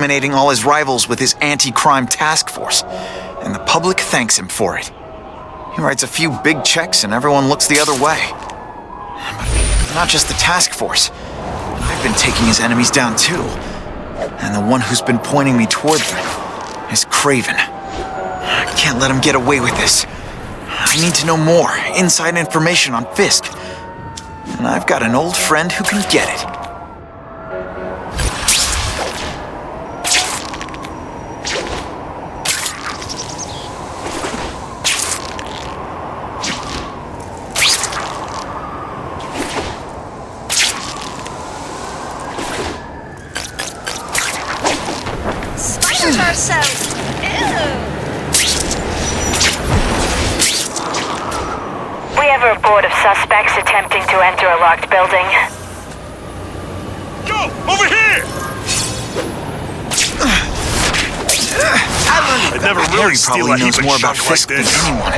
eliminating all his rivals with his anti-crime task force, and the public thanks him for it. He writes a few big checks and everyone looks the other way. But not just the task force. I've been taking his enemies down too. And the one who's been pointing me toward them is Craven. I can't let him get away with this. I need to know more, inside information on Fisk. And I've got an old friend who can get it. We have a report of suspects attempting to enter a locked building. Go! Over here! I'd never really steal a probably heap knows of more about junk like Fisk than this. anyone.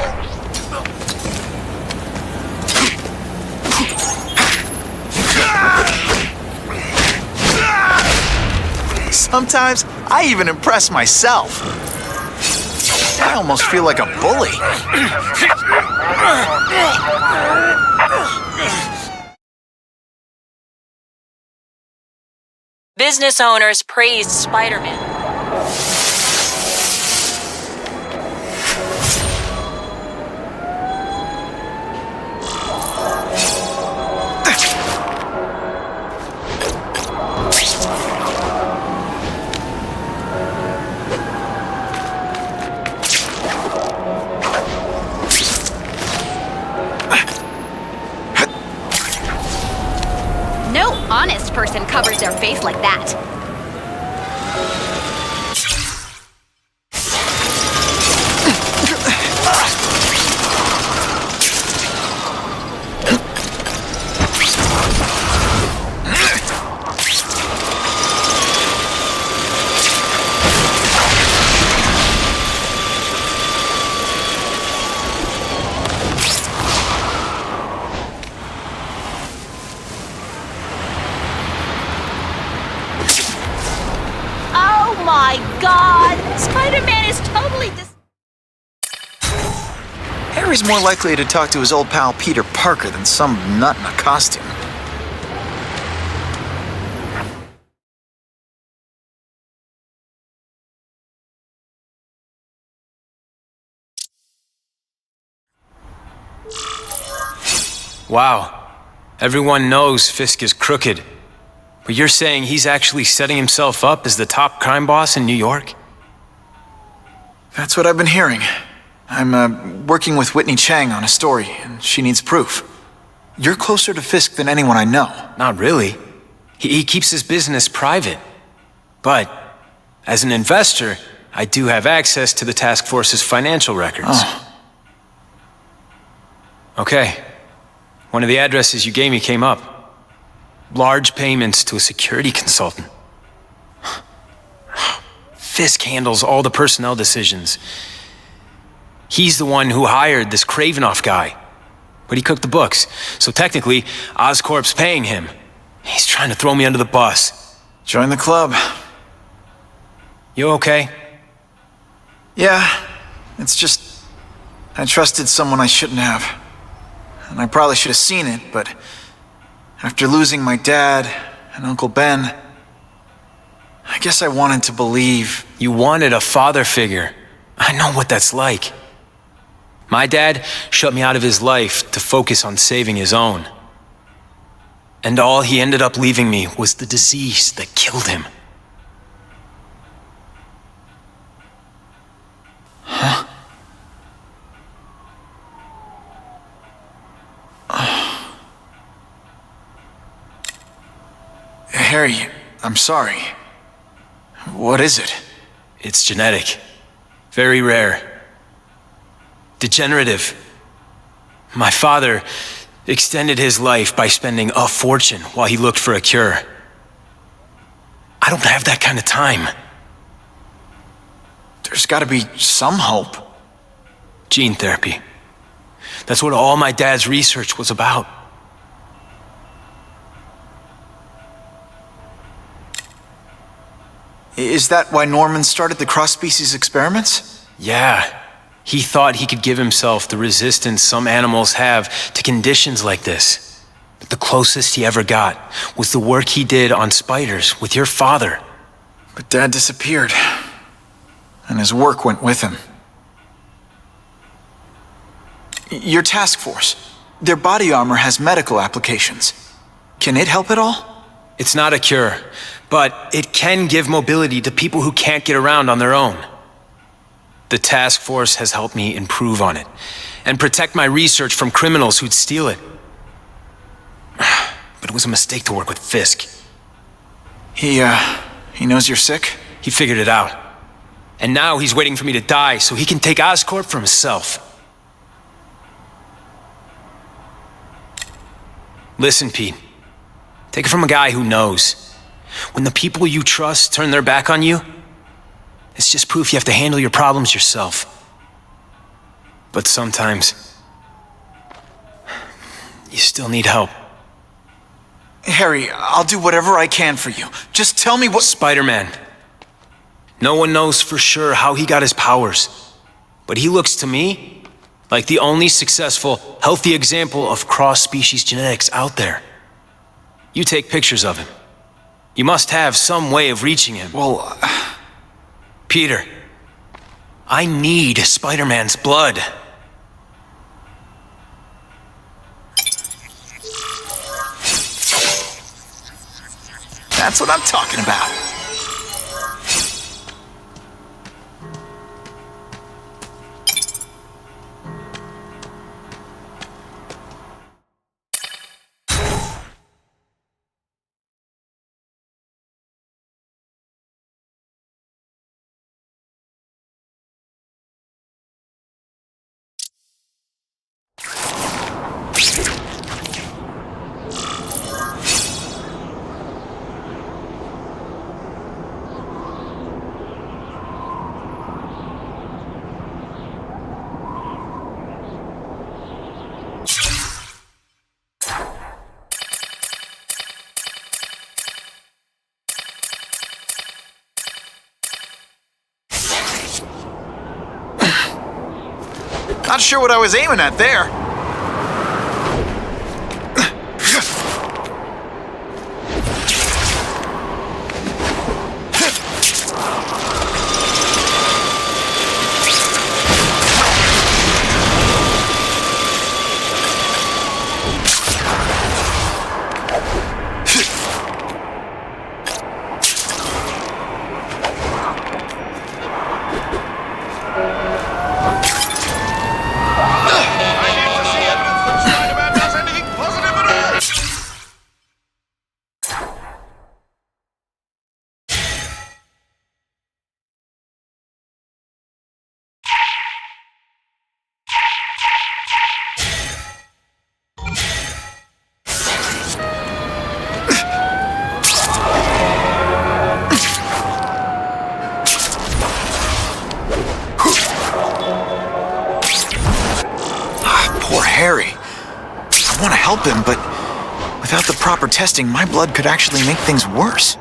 Sometimes I even impress myself. I almost feel like a bully. Business owners praised Spider-Man. No honest person covers their face like that. Oh my God! Spider-Man is totally Harry's more likely to talk to his old pal Peter Parker than some nut in a costume. Wow. Everyone knows Fisk is crooked. But you're saying he's actually setting himself up as the top crime boss in New York? That's what I've been hearing. I'm working with Whitney Chang on a story, and she needs proof. You're closer to Fisk than anyone I know. Not really. He keeps his business private. But, as an investor, I do have access to the task force's financial records. Oh. Okay. One of the addresses you gave me came up. Large payments to a security consultant. Fisk handles all the personnel decisions. He's the one who hired this Kravinoff guy. But he cooked the books, so technically, Oscorp's paying him. He's trying to throw me under the bus. Join the club. You okay? Yeah, it's just... I trusted someone I shouldn't have. And I probably should have seen it, but... after losing my dad and Uncle Ben... I guess I wanted to believe... You wanted a father figure. I know what that's like. My dad shut me out of his life to focus on saving his own. And all he ended up leaving me was the disease that killed him. Huh? Harry, I'm sorry. What is it? It's genetic. Very rare. Degenerative. My father extended his life by spending a fortune while he looked for a cure. I don't have that kind of time. There's gotta be some hope. Gene therapy. That's what all my dad's research was about. Is that why Norman started the cross-species experiments? Yeah. He thought he could give himself the resistance some animals have to conditions like this. But the closest he ever got was the work he did on spiders with your father. But Dad disappeared, and his work went with him. Your task force, their body armor has medical applications. Can it help at all? It's not a cure, but it can give mobility to people who can't get around on their own. The task force has helped me improve on it and protect my research from criminals who'd steal it. But it was a mistake to work with Fisk. He knows you're sick? He figured it out. And now he's waiting for me to die so he can take Oscorp for himself. Listen, Pete. Take it from a guy who knows. When the people you trust turn their back on you, it's just proof you have to handle your problems yourself. But sometimes, you still need help. Harry, I'll do whatever I can for you. Just tell me what— Spider-Man. No one knows for sure how he got his powers. But he looks to me like the only successful, healthy example of cross-species genetics out there. You take pictures of him. You must have some way of reaching him. Well, Peter, I need Spider-Man's blood. that's what I'm talking about. Not sure what I was aiming at there. Harry. I want to help him, but without the proper testing, my blood could actually make things worse.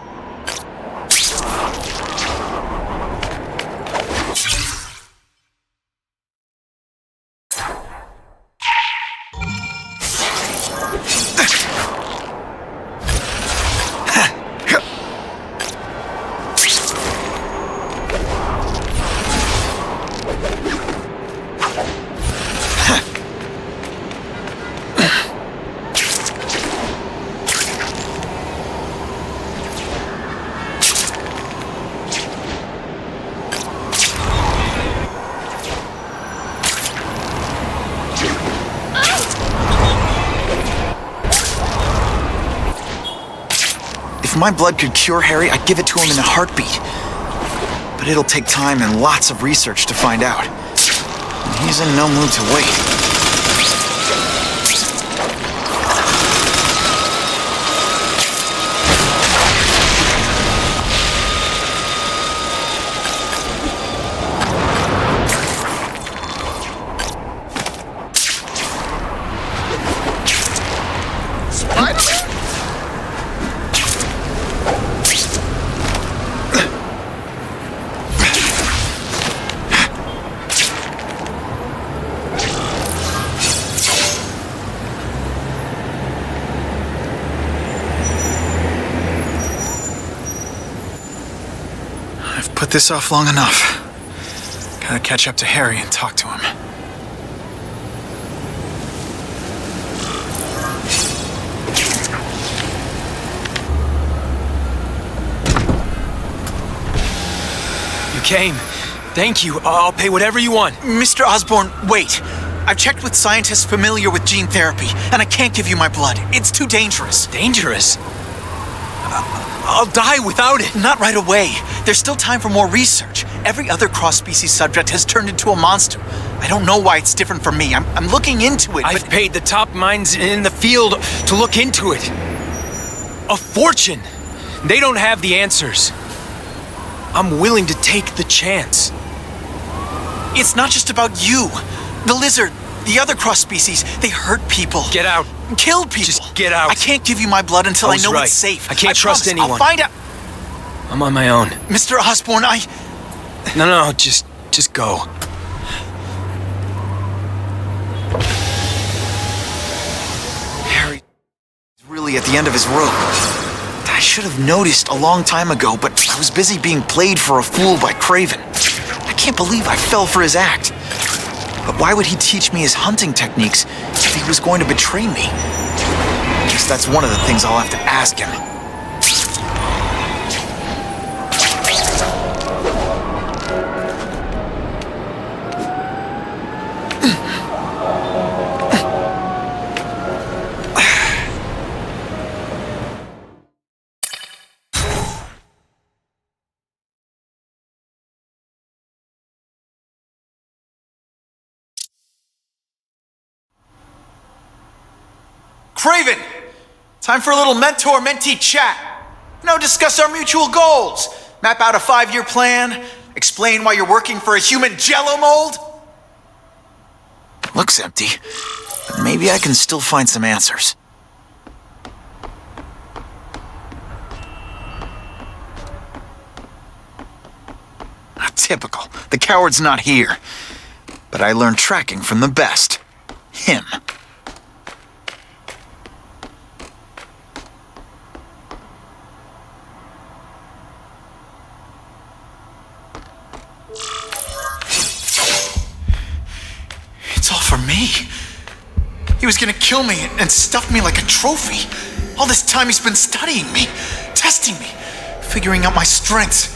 If my blood could cure Harry, I'd give it to him in a heartbeat. But it'll take time and lots of research to find out. And he's in no mood to wait. I've put this off long enough. Gotta catch up to Harry and talk to him. You came. Thank you. I'll pay whatever you want. Mr. Osborn, wait. I've checked with scientists familiar with gene therapy, and I can't give you my blood. It's too dangerous. Dangerous? I'll die without it. Not right away. There's still time for more research. Every other cross-species subject has turned into a monster. I don't know why it's different from me. I'm looking into it, I've but... paid the top minds in the field to look into it. A fortune. They don't have the answers. I'm willing to take the chance. It's not just about you. The lizard, the other cross-species, they hurt people. Get out. Kill people. Just get out. I can't give you my blood until I know right. it's safe. I can't trust promise. anyone. I'll find out. I'm on my own. Mr. Osborn, No, just go. Harry is really at the end of his rope. I should have noticed a long time ago, but I was busy being played for a fool by Craven. I can't believe I fell for his act. But why would he teach me his hunting techniques if he was going to betray me? I guess that's one of the things I'll have to ask him. Craven! Time for a little mentor-mentee chat. Discuss our mutual goals. Map out a 5-year plan. Explain why you're working for a human jello mold. Looks empty, but maybe I can still find some answers. Typical. The coward's not here. But I learned tracking from the best. Him. It's all for me. He was gonna kill me and stuff me like a trophy. All this time he's been studying me, testing me, figuring out my strengths,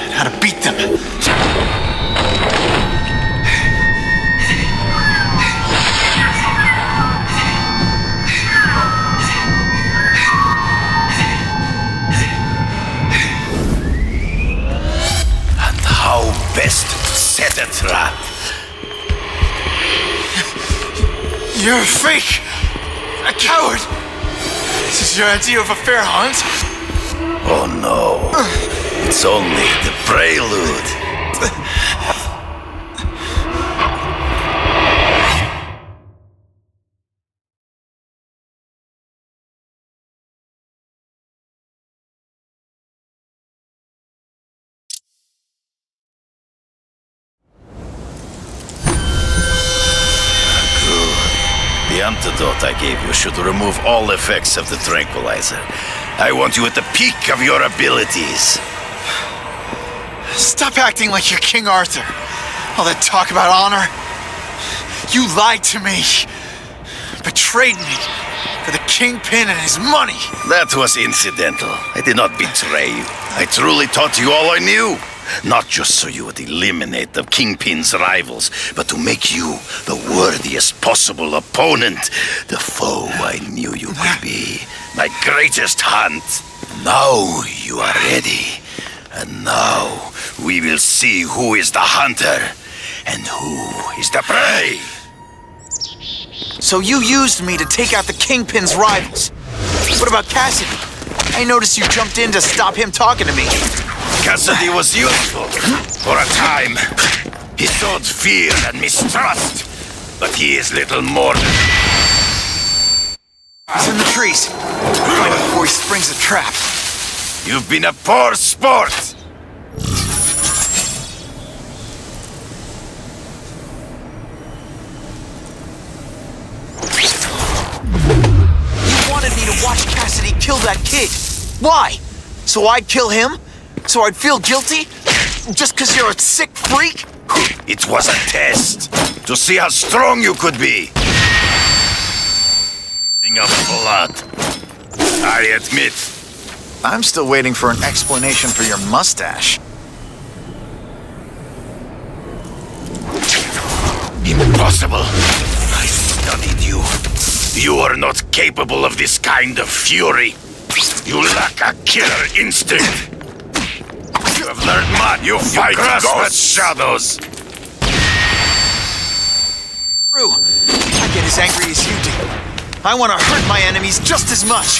and how to beat them. And how best to set a trap. You're a fake! A coward! This is your idea of a fair hunt? Oh no, it's only the prelude. The antidote I gave you should remove all effects of the tranquilizer. I want you at the peak of your abilities. Stop acting like you're King Arthur. All that talk about honor. You lied to me. Betrayed me for the Kingpin and his money. That was incidental. I did not betray you. I truly taught you all I knew. Not just so you would eliminate the Kingpin's rivals, but to make you the worthiest possible opponent, the foe I knew you could be. My greatest hunt. Now you are ready. And now we will see who is the hunter and who is the prey. So you used me to take out the Kingpin's rivals. What about Cassidy? I noticed you jumped in to stop him talking to me. Cassidy was useful for a time. He sowed fear and mistrust, but he is little more than... He's in the trees. Find him before he springs the trap. You've been a poor sport. You wanted me to watch Cassidy kill that kid. Why? So I'd kill him? So I'd feel guilty? Just because you're a sick freak? It was a test to see how strong you could be. Of blood. I admit. I'm still waiting for an explanation for your mustache. Impossible. I studied you. You are not capable of this kind of fury. You lack a killer instinct. You have learned much. You fight ghosts, shadows. True. I get as angry as you do. I want to hurt my enemies just as much.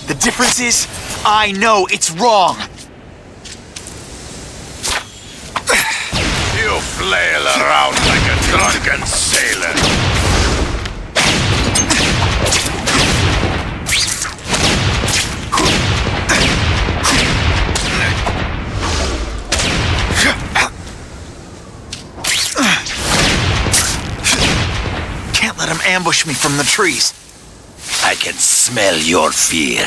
The difference is, I know it's wrong. You flail around like a drunken sailor. Can't let him ambush me from the trees. I can smell your fear.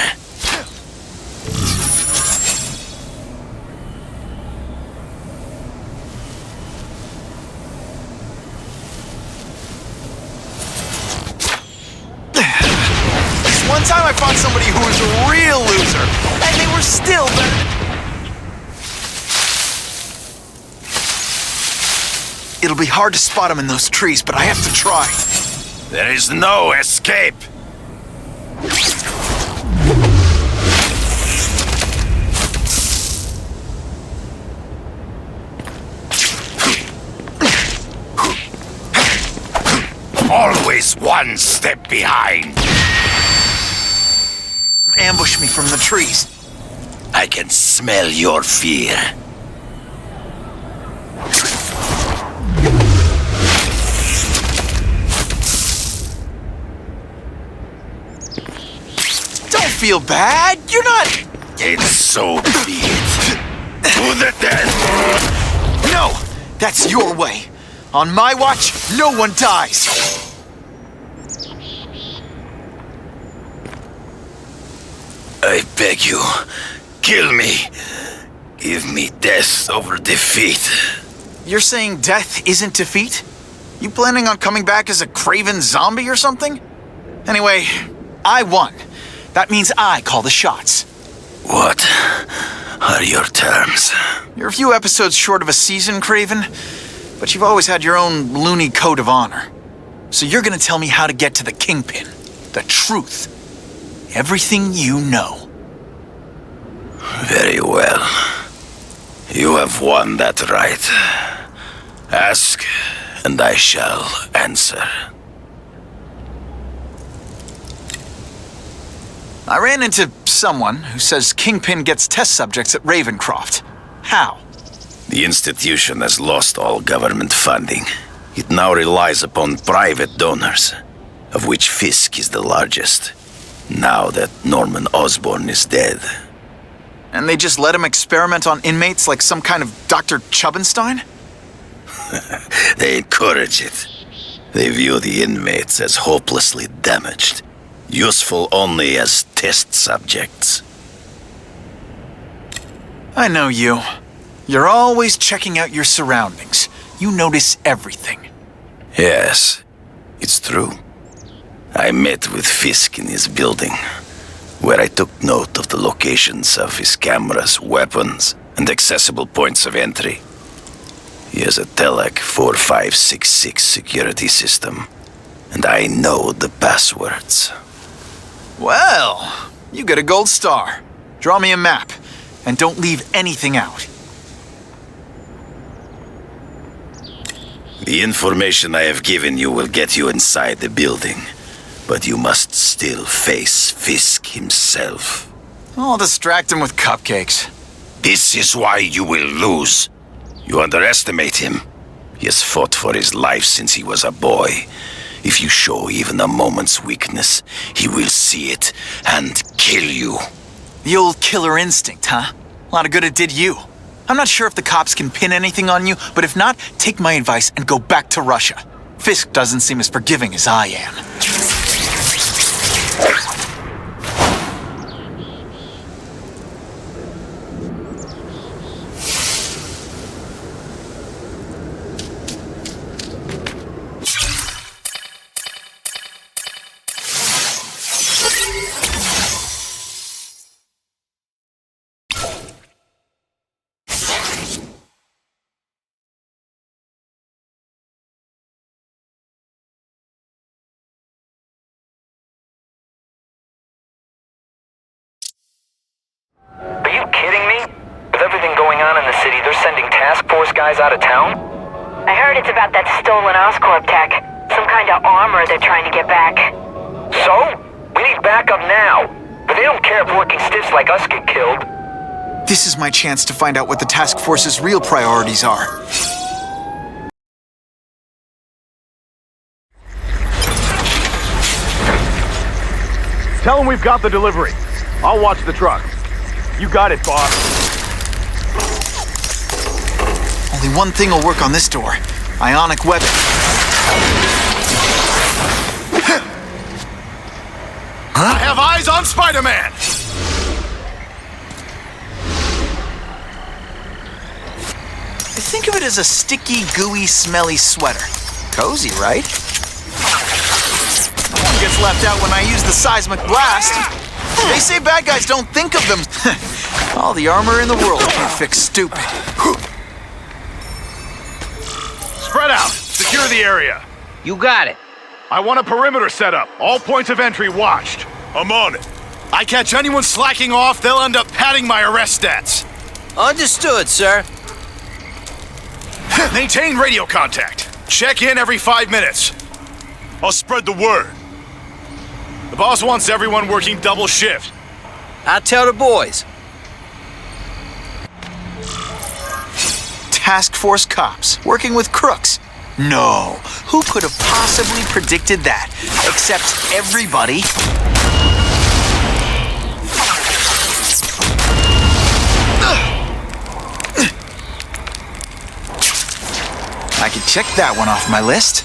One time I fought somebody who was a real loser, and they were still better. It'll be hard to spot him in those trees, but I have to try. There is no escape. Always one step behind. Ambush me from the trees. I can smell your fear. Don't feel bad. You're not... It's so be it. To the death. No, that's your way. On my watch, no one dies. I beg you, kill me. Give me death over defeat. You're saying death isn't defeat? You planning on coming back as a craven zombie or something? Anyway, I won. That means I call the shots. What are your terms? You're a few episodes short of a season, Craven, but you've always had your own loony code of honor. So you're gonna tell me how to get to the Kingpin. The truth. Everything you know. Very well. You have won that right. Ask, and I shall answer. I ran into someone who says Kingpin gets test subjects at Ravencroft. How? The institution has lost all government funding. It now relies upon private donors, of which Fisk is the largest. Now that Norman Osborn is dead. And they just let him experiment on inmates like some kind of Dr. Chubbenstein? They encourage it. They view the inmates as hopelessly damaged, useful only as test subjects. I know you. You're always checking out your surroundings. You notice everything. Yes, it's true. I met with Fisk in his building, where I took note of the locations of his cameras, weapons, and accessible points of entry. He has a Telec 4566 security system, and I know the passwords. Well, you get a gold star. Draw me a map, and don't leave anything out. The information I have given you will get you inside the building, but you must still face Fisk himself. I'll distract him with cupcakes. This is why you will lose. You underestimate him. He has fought for his life since he was a boy. If you show even a moment's weakness, he will see it and kill you. The old killer instinct, huh? A lot of good it did you. I'm not sure if the cops can pin anything on you, but if not, take my advice and go back to Russia. Fisk doesn't seem as forgiving as I am. sending task force guys out of town? I heard it's about that stolen Oscorp tech. Some kind of armor they're trying to get back. So? We need backup now. But they don't care if working stiffs like us get killed. This is my chance to find out what the task force's real priorities are. Tell them we've got the delivery. I'll watch the truck. You got it, boss. Only one thing will work on this door. Ionic weapon. I have eyes on Spider-Man! Think of it as a sticky, gooey, smelly sweater. Cozy, right? No one gets left out when I use the seismic blast. They say bad guys don't think of them. All the armor in the world can't fix stupid. Spread out. Secure the area. You got it. I want a perimeter set up. All points of entry watched. I'm on it. I catch anyone slacking off, they'll end up padding my arrest stats. Understood, sir. Maintain radio contact. Check in every 5 minutes. I'll spread the word. The boss wants everyone working double shift. I'll tell the boys. Task force cops working with crooks. No, who could have possibly predicted that? Except everybody. I can check that one off my list.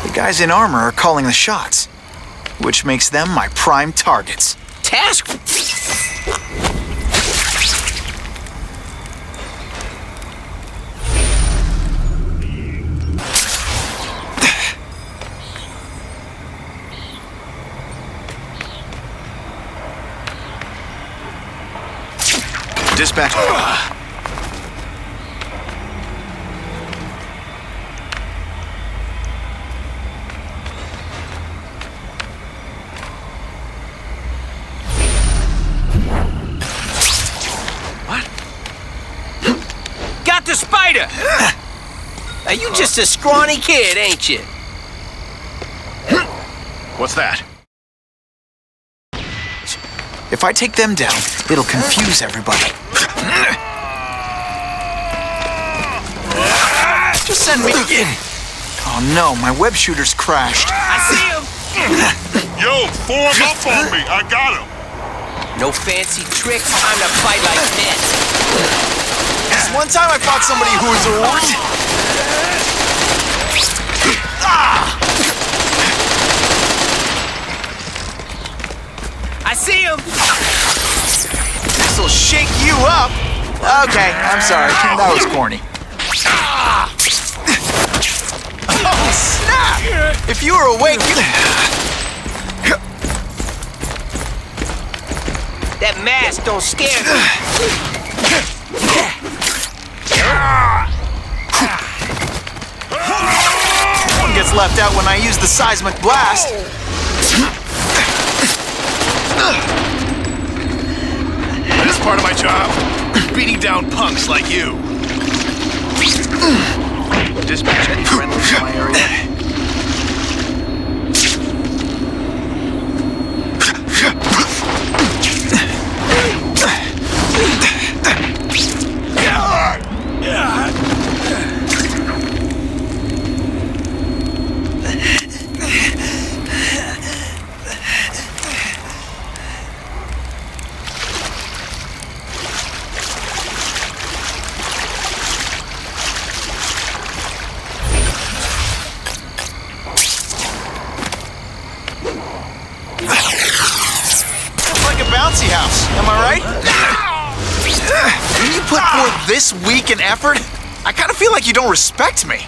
The guys in armor are calling the shots, which makes them my prime targets. Task? Dispatch. Got the spider! Now you just a scrawny kid, ain't you? What's that? If I take them down, it'll confuse everybody. Just send me in. Oh no, my web shooter's crashed. I see him! Yo, form up on me. I got him. No fancy tricks, time to fight like this. This one time I fought somebody who was a what? I see him! This'll shake you up. Okay, I'm sorry. That was corny. Oh, snap! If you were awake, you... That mask don't scare me. No one gets left out when I use the seismic blast. This is part of my job. Beating down punks like you. Dispatch any friendlies in my area. Bouncy house, am I right? When you put forth this week in effort, I kind of feel like you don't respect me.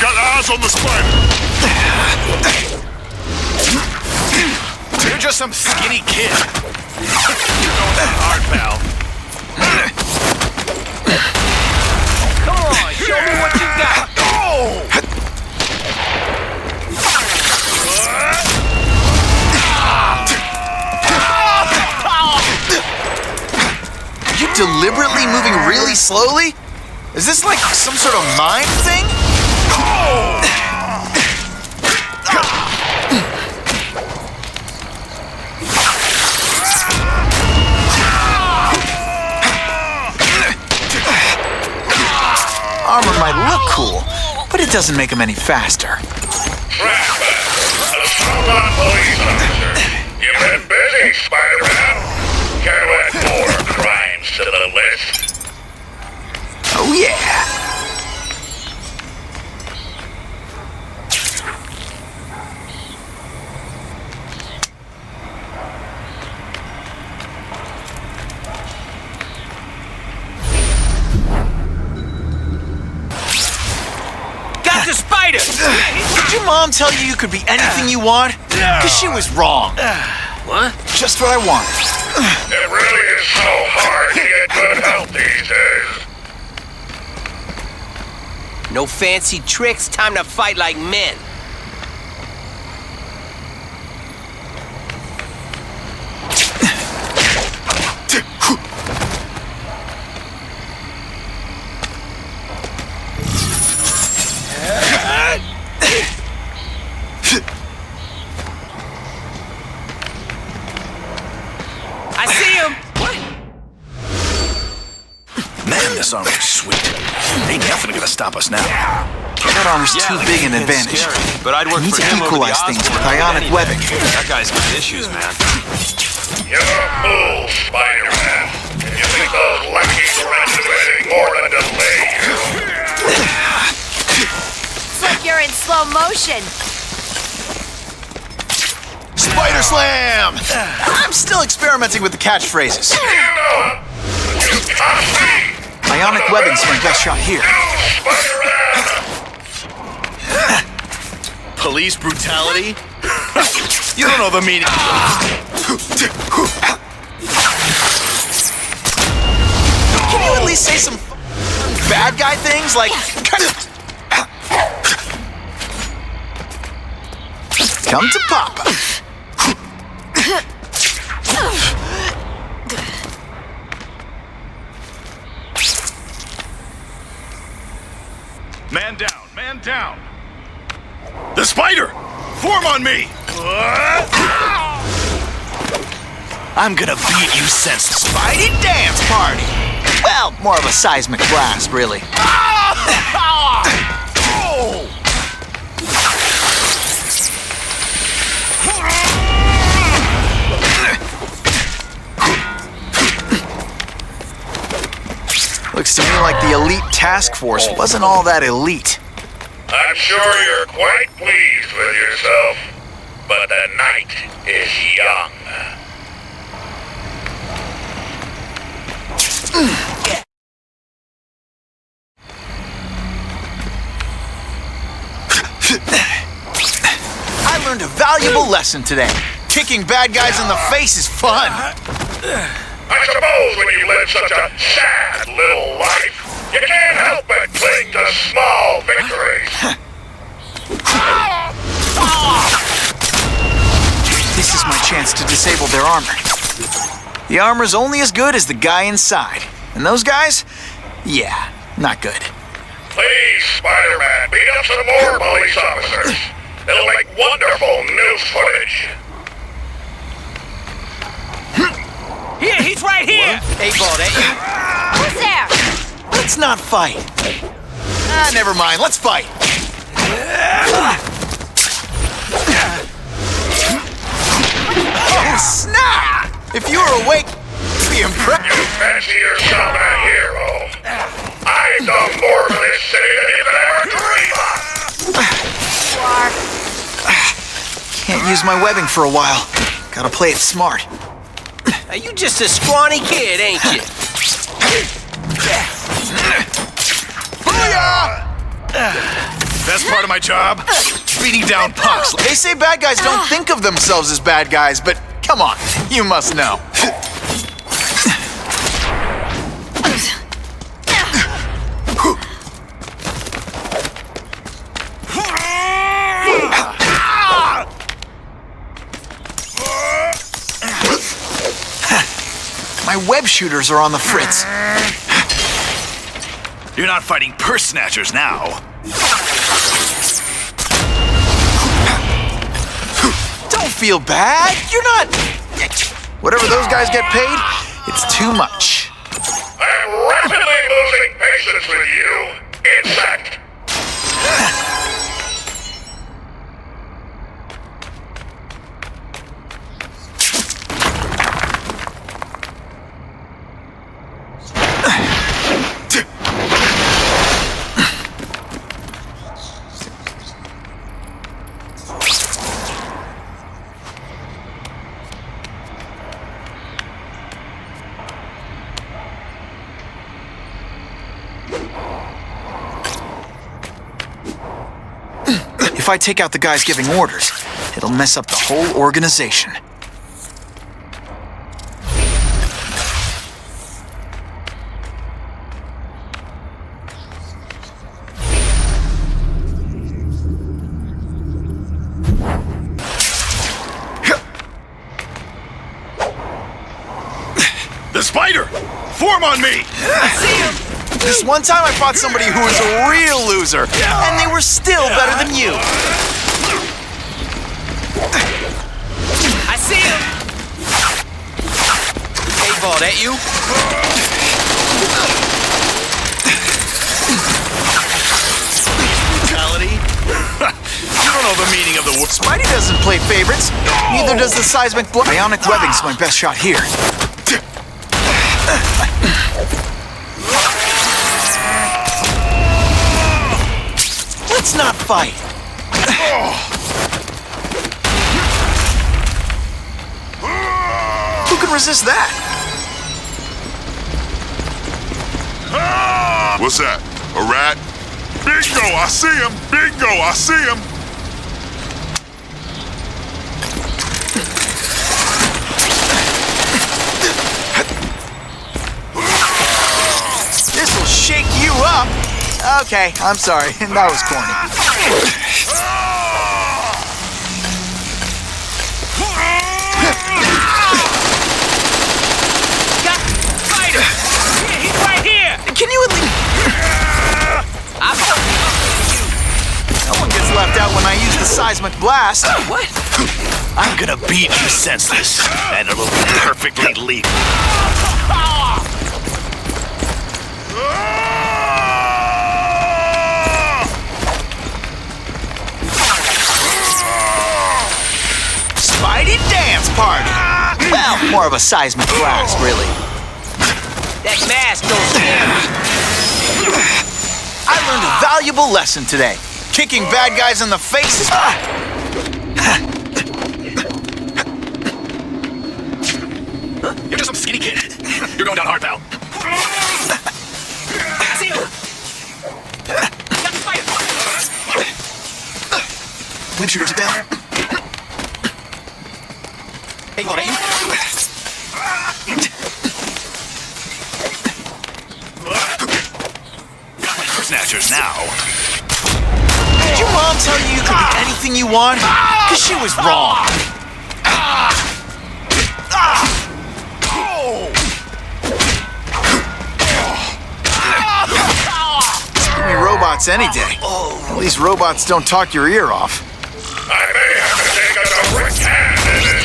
Got eyes on the spider. You're just some skinny kid. You're going that hard, pal. Come on, show me what you got. Are you deliberately moving really slowly? Is this like some sort of mind thing? Armor might look cool, but it doesn't make him any faster. You've been busy, Spider-Man. Care to add more crimes to the list? Oh yeah! Got the spider! Did your mom tell you you could be anything you want? Because she was wrong. What? Just what I wanted. It really is so hard to get good health these days. No fancy tricks, time to fight like men. I see him! What? Man, this armor's sweet. Ain't nothing gonna stop us now. That armor's too big an advantage. But I'd work I need for to him over the equalize things with Osborn ionic any webbing. day. That guy's got issues, man. You're a fool, Spider-Man. You think those lackeys are anticipating more than delay you? It's like you're in slow motion. Spider Slam! I'm still experimenting with the catchphrases. You know, you can't see. Ionic webbing's my best shot here. Police brutality? You don't know the meaning. Can you at least say some bad guy things like... Come to Papa. Man down, man down. The spider! Form on me! I'm gonna beat you, senseless Spidey dance party! Well, more of a seismic blast, really. Looks to me like the elite task force wasn't all that elite. I'm sure you're quite pleased with yourself, but the night is young. I learned a valuable lesson today. Kicking bad guys in the face is fun. I suppose when you live such a sad little life, you can't help but cling to small victories. This is my chance to disable their armor. The armor's only as good as the guy inside. And those guys? Yeah, not good. Please, Spider-Man, beat up some more police officers. It'll make wonderful news footage. Here, he's right here! A-ball, that Who's there? Let's not fight. Never mind, let's fight. Oh, snap! If you were awake, you'd be impressed. You fancy yourself a hero. I've done more for this city than you could ever dream of. Can't use my webbing for a while. Gotta play it smart. you. Now, you just a scrawny kid, ain't you? Booyah! Best part of my job? beating down punks. They say bad guys don't think of themselves as bad guys, but come on, you must know. My web shooters are on the fritz. You're not fighting purse snatchers now. Don't feel bad. You're not... Whatever those guys get paid, it's too much. I'm rapidly losing patience with you. In fact... If I take out the guys giving orders, it'll mess up the whole organization. The spider! Form on me! I see him! This one time I fought somebody who was a real loser, and they were still better than you. I see him! Hey, ball, that you? Brutality? You don't know the meaning of the word. Spidey doesn't play favorites. Neither does the seismic blow. Ionic webbing's my best shot here. Let's not fight. Who can resist that? What's that? A rat? Bingo, I see him! Bingo, I see him! This'll shake you up. Okay, I'm sorry. That was corny. Got spider! He's right here! Can you at least... No one gets left out when I use the seismic blast. What? I'm gonna beat you senseless, and it'll be perfectly legal. Spidey dance party. Well, more of a seismic blast, really. That mask don't scare me. I learned a valuable lesson today. Kicking bad guys in the face. You're just some skinny kid. You're going down hard, pal. See you! Got the spider! Web shooters are down. Hey, ball, that you? Got my purse snatchers now. Did your mom tell you you could be anything you want? Because she was wrong. Give me robots any day. At least robots don't talk your ear off. I may have to take a direct hand in this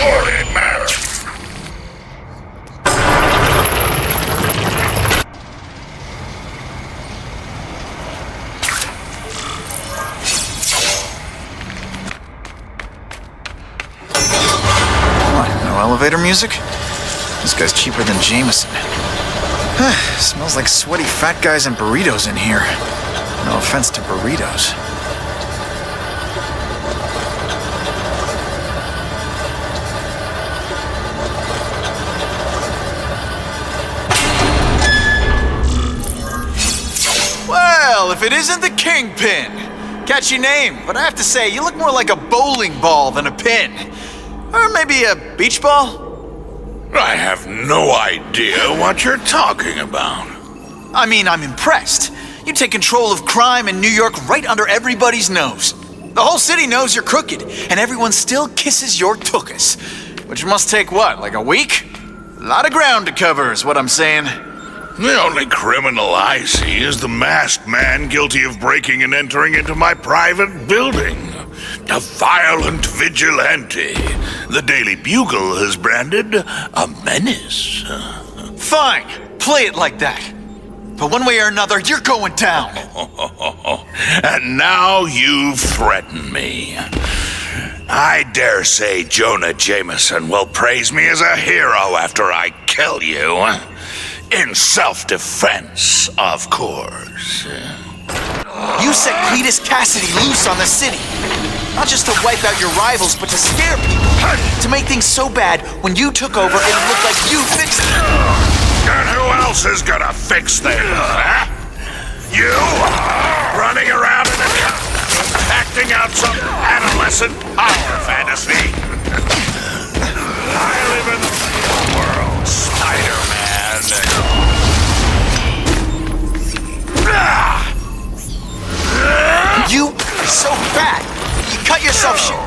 sordid matter. What, no elevator music? This guy's cheaper than Jameson. Smells like sweaty fat guys and burritos in here. No offense to burritos. Well, if it isn't the Kingpin! Catchy name, but I have to say, you look more like a bowling ball than a pin. Or maybe a beach ball? I have no idea what you're talking about. I mean, I'm impressed. You take control of crime in New York right under everybody's nose. The whole city knows you're crooked, and everyone still kisses your tuchus. Which must take what, like a week? A lot of ground to cover is what I'm saying. The only criminal I see is the masked man guilty of breaking and entering into my private building. A violent vigilante. The Daily Bugle has branded a menace. Fine, play it like that. But one way or another, you're going down. And now you threaten me. I dare say Jonah Jameson will praise me as a hero after I kill you. In self-defense, of course. You set Cletus Cassidy loose on the city. Not just to wipe out your rivals, but to scare people. To make things so bad, when you took over, it looked like you fixed them. And who else is gonna fix things, huh? You? Running around in a acting out some adolescent power fantasy? I live in the real world, Spider-Man. You are so fat, you cut yourself short.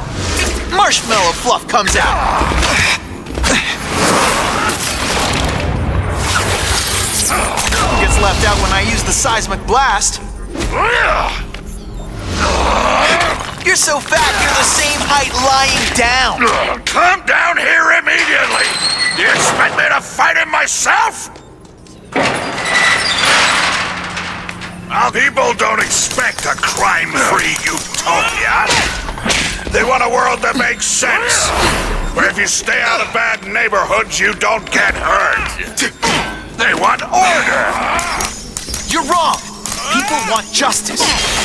Marshmallow fluff comes out. Gets left out when I use the seismic blast. You're so fat, you're the same height lying down. Come down here immediately! You expect me to fight him myself? People don't expect a crime-free utopia. They want a world that makes sense, where if you stay out of bad neighborhoods, you don't get hurt. They want order. You're wrong. People want justice.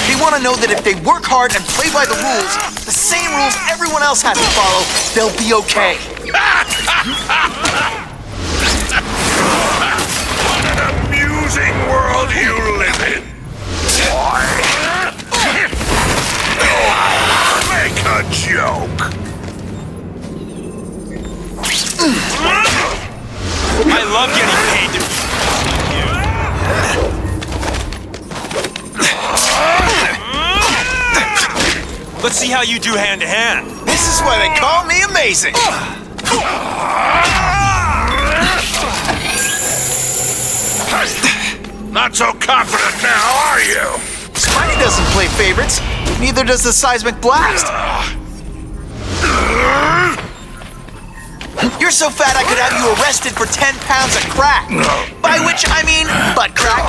They want to know that if they work hard and play by the rules, the same rules everyone else has to follow, they'll be okay. What an amusing world you live in, boy. Make a joke. I love getting paid to... Let's see how you do hand-to-hand. This is why they call me amazing. Not so confident now, are you? Spidey doesn't play favorites. Neither does the seismic blast. You're so fat I could have you arrested for 10 pounds of crack. By which I mean butt crack.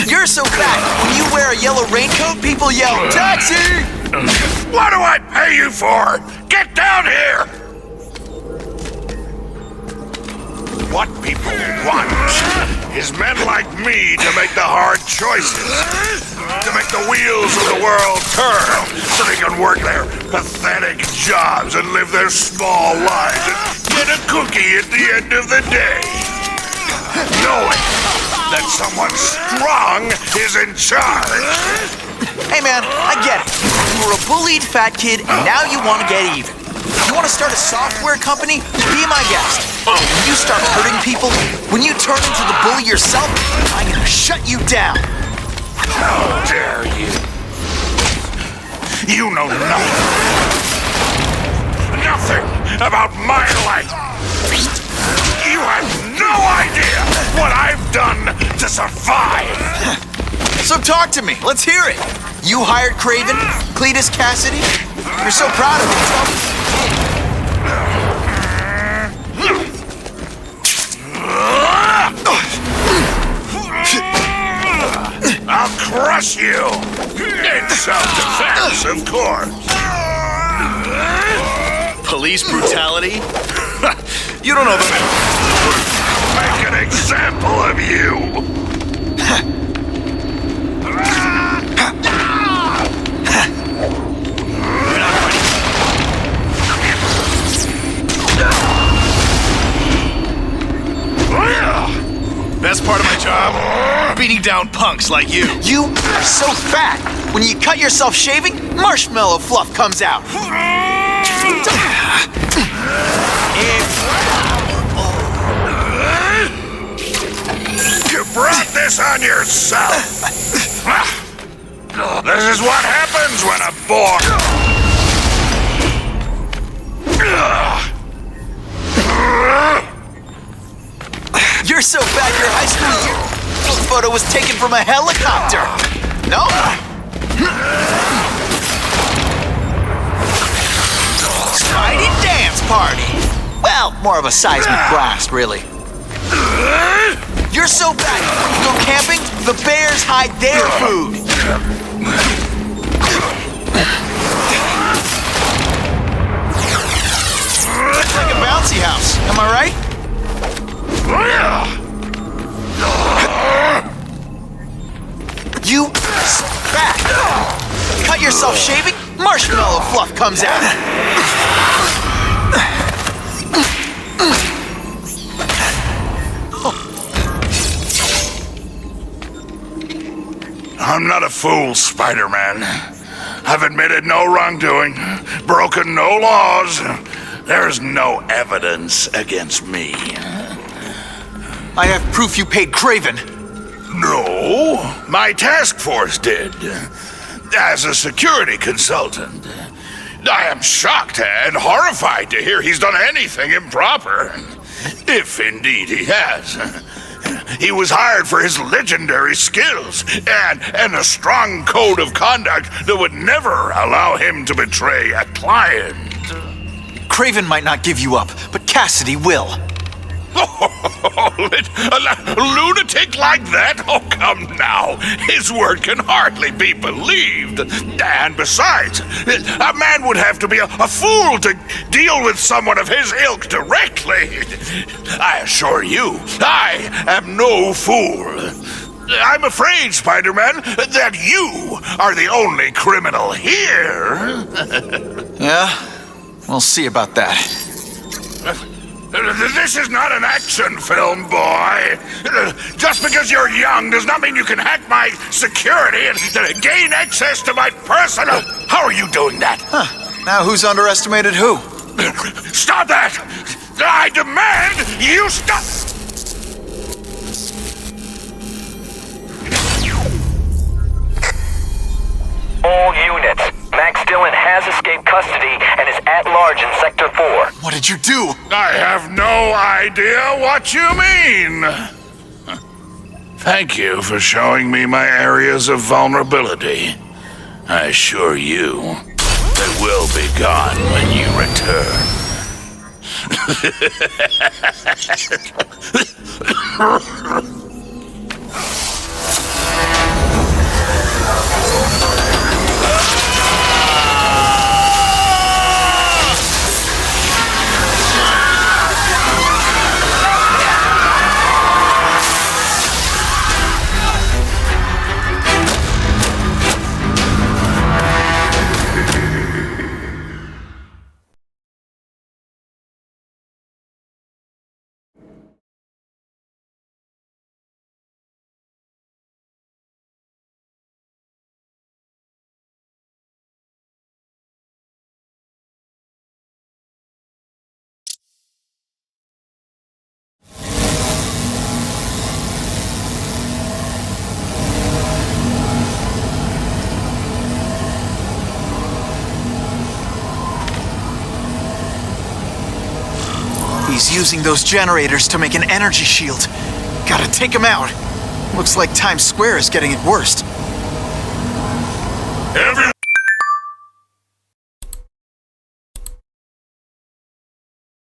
You're so fat, when you wear a yellow raincoat, people yell, "Taxi!" What do I pay you for? Get down here! What people want is men like me to make the hard choices. To make the wheels of the world turn so they can work their pathetic jobs and live their small lives and get a cookie at the end of the day. Knowing that someone strong is in charge. Hey man, I get it. You were a bullied fat kid and now you want to get even. You want to start a software company? Be my guest. When you start hurting people, when you turn into the bully yourself, I'm gonna shut you down. How dare you? You know nothing about my life. You have no idea what I've done to survive. So talk to me. Let's hear it. You hired Craven, Cletus Cassidy. You're so proud of him. Tell me. I'll crush you! In self-defense, of course! Police brutality? You don't know the... Make an example of you! beating down punks like you. You are so fat. When you cut yourself shaving, marshmallow fluff comes out. You brought this on yourself. This is what happens when a boy... You're so fat your high school yearbook photo was taken from a helicopter. No? Spidey dance party. Well, more of a seismic blast, really. You're so fat you go camping, the bears hide their food. It's like a bouncy house, am I right? You are so fat. Cut yourself shaving, marshmallow fluff comes out. I'm not a fool, Spider-Man. I've admitted no wrongdoing, broken no laws. There's no evidence against me. I have proof you paid Craven. No, my task force did. As a security consultant. I am shocked and horrified to hear he's done anything improper. If indeed he has. He was hired for his legendary skills and a strong code of conduct that would never allow him to betray a client. Craven might not give you up, but Cassidy will. A lunatic like that? Oh, come now. His word can hardly be believed. And besides, a man would have to be a fool to deal with someone of his ilk directly. I assure you, I am no fool. I'm afraid, Spider-Man, that you are the only criminal here. Yeah? We'll see about that. This is not an action film, boy. Just because you're young does not mean you can hack my security and gain access to my personal... How are you doing that? Huh. Now who's underestimated who? Stop that! I demand you stop... All units. Max Dillon has escaped custody and is at large in Sector 4. What did you do? I have no idea what you mean. Thank you for showing me my areas of vulnerability. I assure you, they will be gone when you return. He's using those generators to make an energy shield. Gotta take him out. Looks like Times Square is getting it worst. Everyone